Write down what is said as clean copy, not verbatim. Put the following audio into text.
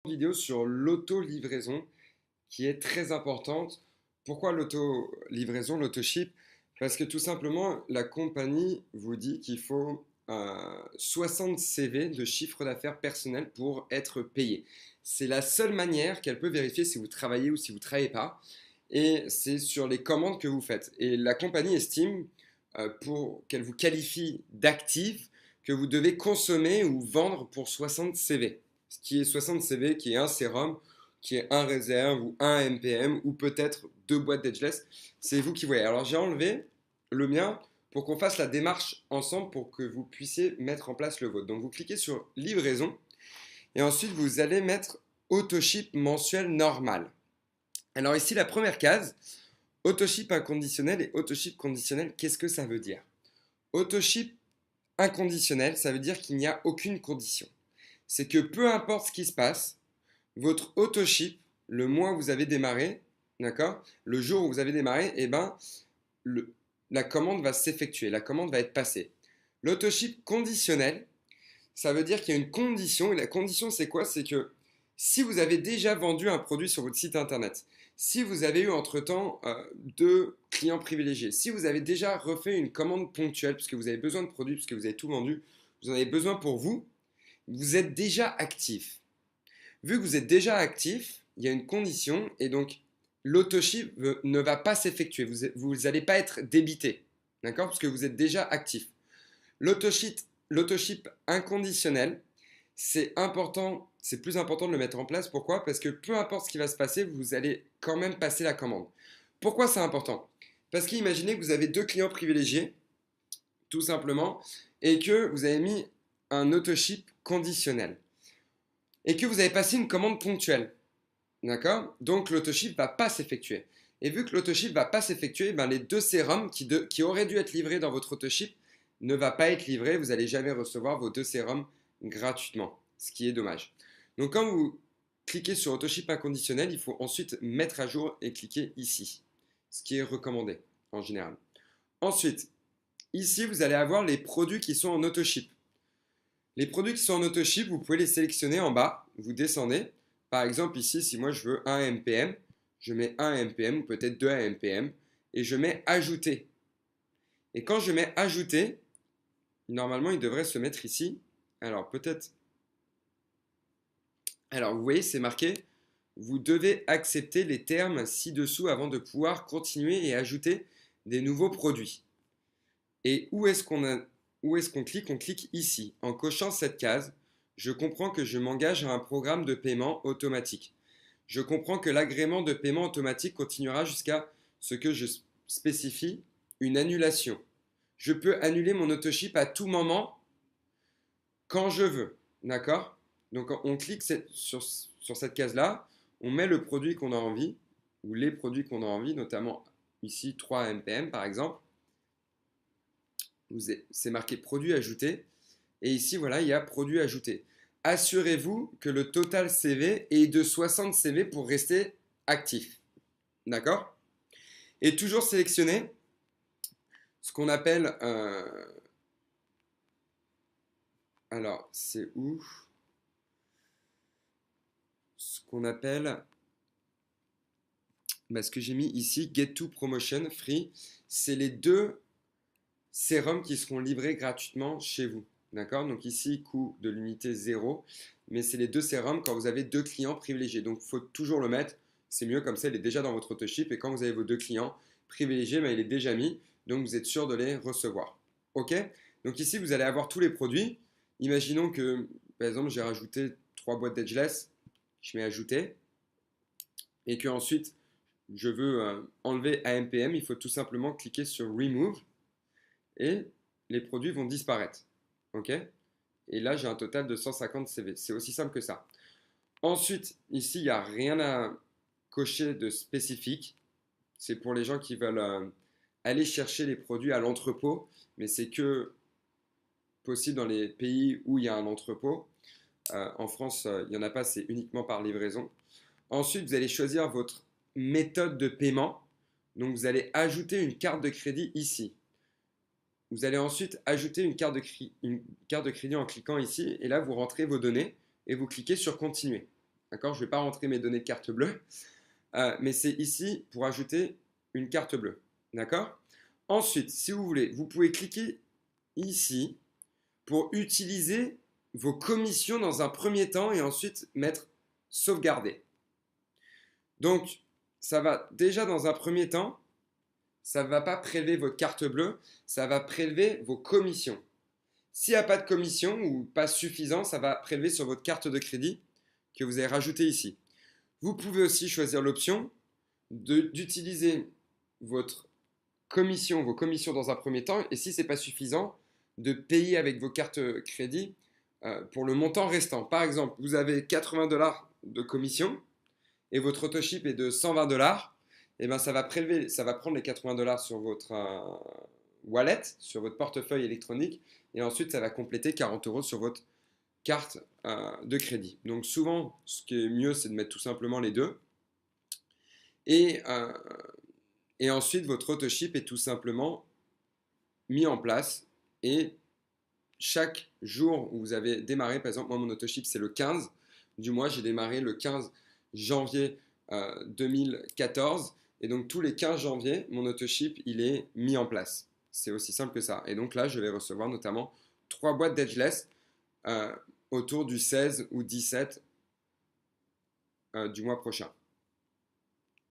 Vidéo sur l'auto-livraison qui est très importante. Pourquoi l'auto-livraison, l'auto-ship? Parce que tout simplement, la compagnie vous dit qu'il faut 60 CV de chiffre d'affaires personnel pour être payé. C'est la seule manière qu'elle peut vérifier si vous travaillez ou si vous ne travaillez pas. Et c'est sur les commandes que vous faites. Et la compagnie estime, pour qu'elle vous qualifie d'actif, que vous devez consommer ou vendre pour 60 CV. Ce qui est 60 CV, qui est un sérum, qui est un réserve ou un MPM ou peut-être deux boîtes d'Edgeless. C'est vous qui voyez. Alors j'ai enlevé le mien pour qu'on fasse la démarche ensemble pour que vous puissiez mettre en place le vôtre. Donc vous cliquez sur livraison et ensuite vous allez mettre autoship mensuel normal. Alors ici la première case, autoship inconditionnel et autoship conditionnel, qu'est-ce que ça veut dire? Autoship inconditionnel, ça veut dire qu'il n'y a aucune condition. C'est que peu importe ce qui se passe, votre autoship, le mois où vous avez démarré, d'accord, le jour où vous avez démarré, eh ben, la commande va s'effectuer, la commande va être passée. L'autoship conditionnel, ça veut dire qu'il y a une condition, et la condition c'est quoi? C'est que si vous avez déjà vendu un produit sur votre site internet, si vous avez eu entre-temps deux clients privilégiés, si vous avez déjà refait une commande ponctuelle, puisque vous avez besoin de produits, puisque vous avez tout vendu, vous en avez besoin pour vous, vous êtes déjà actif. Vu que vous êtes déjà actif, il y a une condition et donc l'autoship ne va pas s'effectuer. Vous n'allez pas être débité, d'accord? Parce que vous êtes déjà actif. L'autoship inconditionnel, c'est important, c'est plus important de le mettre en place. Pourquoi? Parce que peu importe ce qui va se passer, vous allez quand même passer la commande. Pourquoi c'est important? Parce qu'imaginez que vous avez deux clients privilégiés, tout simplement, et que vous avez mis un autoship conditionnel et que vous avez passé une commande ponctuelle. D'accord? Donc l'autoship ne va pas s'effectuer. Et vu que l'autoship ne va pas s'effectuer, ben, les deux sérums qui auraient dû être livrés dans votre autoship ne va pas être livré. Vous n'allez jamais recevoir vos deux sérums gratuitement, ce qui est dommage. Donc quand vous cliquez sur autoship inconditionnel, il faut ensuite mettre à jour et cliquer ici, ce qui est recommandé en général. Ensuite, ici, vous allez avoir les produits qui sont en autoship. Les produits qui sont en autoship, vous pouvez les sélectionner en bas. Vous descendez. Par exemple, ici, si moi je veux un MPM, je mets un MPM ou peut-être deux MPM et je mets ajouter. Et quand je mets ajouter, normalement, il devrait se mettre ici. Alors, peut-être. Alors, vous voyez, c'est marqué. Vous devez accepter les termes ci-dessous avant de pouvoir continuer et ajouter des nouveaux produits. Et où est-ce qu'on clique? On clique ici. En cochant cette case, je comprends que je m'engage à un programme de paiement automatique. Je comprends que l'agrément de paiement automatique continuera jusqu'à ce que je spécifie une annulation. Je peux annuler mon autoship à tout moment quand je veux. D'accord? Donc on clique sur cette case-là, on met le produit qu'on a envie, ou les produits qu'on a envie, notamment ici 3 MPM par exemple. C'est marqué produit ajouté. Et ici, voilà, il y a produit ajouté. Assurez-vous que le total CV est de 60 CV pour rester actif. D'accord? Et toujours sélectionner ce qu'on appelle... alors, c'est où? Ce qu'on appelle... ce que j'ai mis ici, Get to Promotion Free, c'est les deux sérums qui seront livrés gratuitement chez vous. D'accord? Donc ici, coût de l'unité 0, mais c'est les deux sérums quand vous avez deux clients privilégiés. Donc il faut toujours le mettre, c'est mieux comme ça, il est déjà dans votre autoship et quand vous avez vos deux clients privilégiés, il est déjà mis, donc vous êtes sûr de les recevoir. Ok? Donc ici, vous allez avoir tous les produits. Imaginons que, par exemple, j'ai rajouté 3 boîtes d'Edgeless, je mets ajouter, et que ensuite je veux enlever AMPM, il faut tout simplement cliquer sur Remove et les produits vont disparaître. Ok? Et là, j'ai un total de 150 CV. C'est aussi simple que ça. Ensuite, ici, il n'y a rien à cocher de spécifique. C'est pour les gens qui veulent aller chercher les produits à l'entrepôt, mais c'est que possible dans les pays où il y a un entrepôt. En France, il n'y en a pas, c'est uniquement par livraison. Ensuite, vous allez choisir votre méthode de paiement. Donc, vous allez ajouter une carte de crédit ici. Vous allez ensuite ajouter une carte de crédit en cliquant ici. Et là, vous rentrez vos données et vous cliquez sur continuer. D'accord? Je ne vais pas rentrer mes données de carte bleue, mais c'est ici pour ajouter une carte bleue. D'accord? Ensuite, si vous voulez, vous pouvez cliquer ici pour utiliser vos commissions dans un premier temps et ensuite mettre sauvegarder. Donc, ça va déjà dans un premier temps, ça ne va pas prélever votre carte bleue, ça va prélever vos commissions. S'il n'y a pas de commission ou pas suffisant, ça va prélever sur votre carte de crédit que vous avez rajoutée ici. Vous pouvez aussi choisir l'option d'utiliser votre vos commissions dans un premier temps, et si ce n'est pas suffisant, de payer avec vos cartes crédit pour le montant restant. Par exemple, vous avez 80 $ de commission et votre autoship est de 120 $, et ben ça va prendre les 80 $ sur votre wallet, sur votre portefeuille électronique, et ensuite ça va compléter 40 € sur votre carte de crédit. Donc souvent, ce qui est mieux, c'est de mettre tout simplement les deux. Et ensuite, votre autoship est tout simplement mis en place. Et chaque jour où vous avez démarré, par exemple, moi, mon autoship, c'est le 15 du mois. J'ai démarré le 15 janvier 2014. Et donc, tous les 15 janvier, mon autoship, il est mis en place. C'est aussi simple que ça. Et donc là, je vais recevoir notamment 3 boîtes d'Edgeless autour du 16 ou 17 du mois prochain.